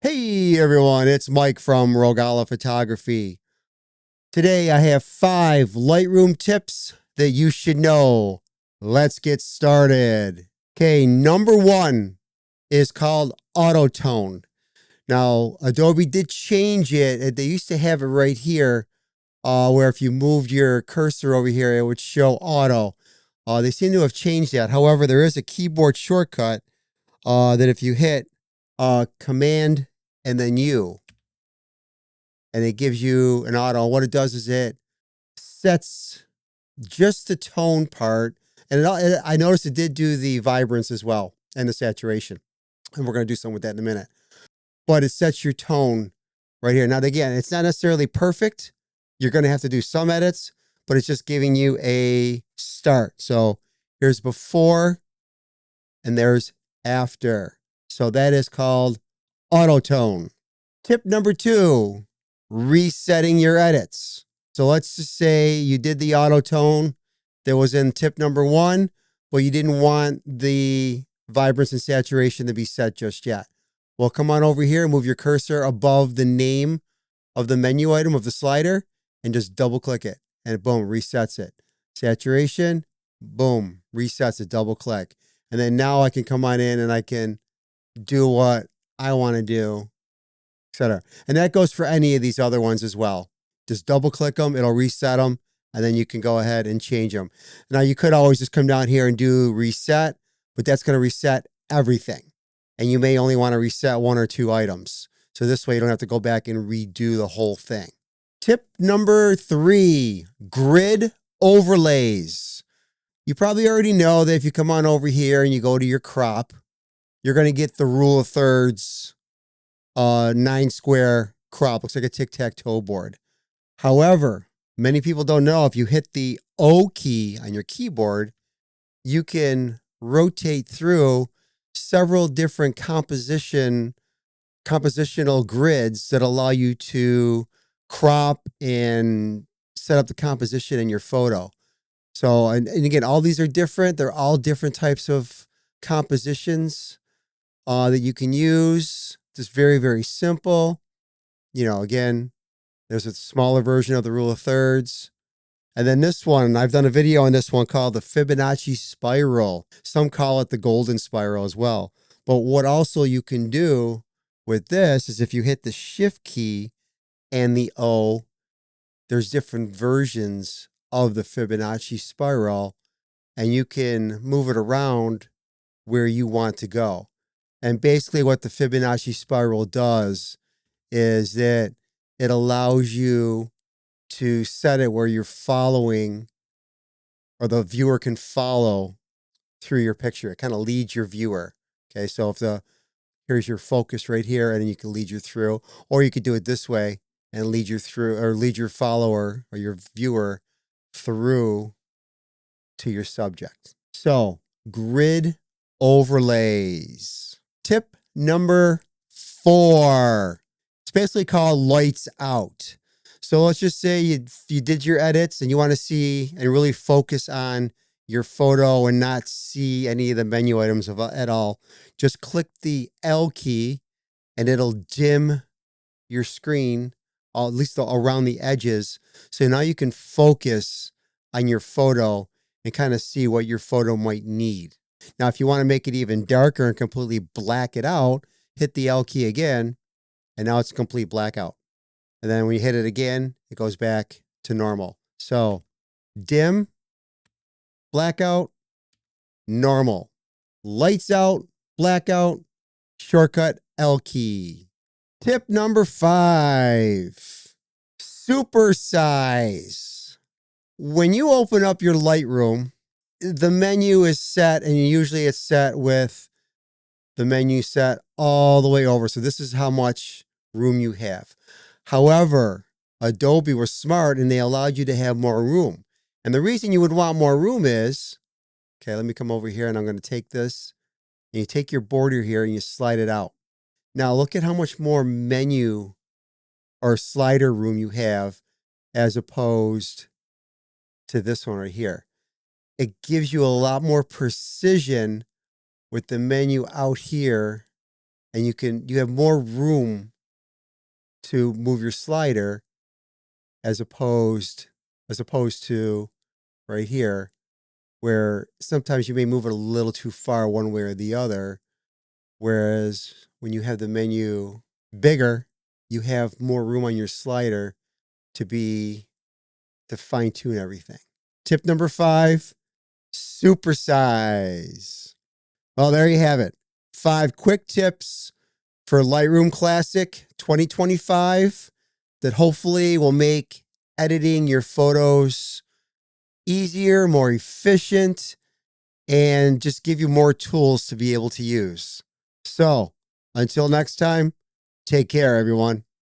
Hey everyone, it's Mike from Rogala Photography. Today I have 5 Lightroom tips that you should know. Let's get started. Okay, number 1 is called auto tone. Now, Adobe did change it. They used to have it right here, where if you moved your cursor over here, it would show auto. They seem to have changed that. However, there is a keyboard shortcut that if you hit Command and then U, and it gives you an auto. What it does is it sets just the tone part. And I noticed it did do the vibrance as well and the saturation. And we're going to do something with that in a minute. But it sets your tone right here. Now, again, it's not necessarily perfect. You're going to have to do some edits, but it's just giving you a start. So here's before and there's after. So that is called auto tone. Tip number 2, resetting your edits. So let's just say you did the auto tone that was in tip number 1, but you didn't want the vibrance and saturation to be set just yet. Well, come on over here and move your cursor above the name of the menu item of the slider and just double click it and boom, resets it. Saturation, boom, resets it, double click. And then now I can come on in and I can do what I want to do, etc. And that goes for any of these other ones as well. Just double click them, it'll reset them, and then you can go ahead and change them. Now you could always just come down here and do reset, but that's going to reset everything. And you may only want to reset 1 or 2 items. So this way you don't have to go back and redo the whole thing. Tip number 3, grid overlays. You probably already know that if you come on over here and you go to your crop, you're going to get the rule of thirds 9 square crop. Looks like a tic-tac-toe board. However, many people don't know if you hit the O key on your keyboard, you can rotate through several different compositional grids that allow you to crop and set up the composition in your photo. So, and again, all these are different. They're all different types of compositions that you can use. Just very, very simple. You know, again, there's a smaller version of the rule of thirds. And then this one, I've done a video on this one called the Fibonacci spiral. Some call it the golden spiral as well. But what also you can do with this is if you hit the shift key and the O, there's different versions of the Fibonacci spiral, and you can move it around where you want to go. And basically what the Fibonacci spiral does is that it allows you to set it where you're following, or the viewer can follow through your picture. It kind of leads your viewer. Okay, so if here's your focus right here, and then you can lead you through, or you could do it this way and lead you through, or lead your follower or your viewer through to your subject. So grid overlays. Tip number 4. It's basically called lights out. So let's just say you did your edits and you want to see and really focus on your photo and not see any of the menu items at all. Just click the L key and it'll dim your screen, at least around the edges. So now you can focus on your photo and kind of see what your photo might need. Now, if you want to make it even darker and completely black it out, hit the L key again, and now it's a complete blackout. And then when you hit it again, it goes back to normal. So dim, blackout, normal. Lights out, blackout, shortcut L key. Tip number 5, supersize. When you open up your Lightroom, the menu is set, and usually it's set with the menu set all the way over. So this is how much room you have. However, Adobe was smart and they allowed you to have more room. And the reason you would want more room is, okay, let me come over here and I'm going to take this, and you take your border here and you slide it out. Now look at how much more menu or slider room you have as opposed to this one right here. It gives you a lot more precision with the menu out here and you have more room to move your slider as opposed to right here, where sometimes you may move it a little too far one way or the other. Whereas when you have the menu bigger, you have more room on your slider to fine tune everything. Tip number 5, supersize. Well, there you have it. 5 quick tips for Lightroom Classic 2025 that hopefully will make editing your photos easier, more efficient, and just give you more tools to be able to use. So until next time, take care, everyone.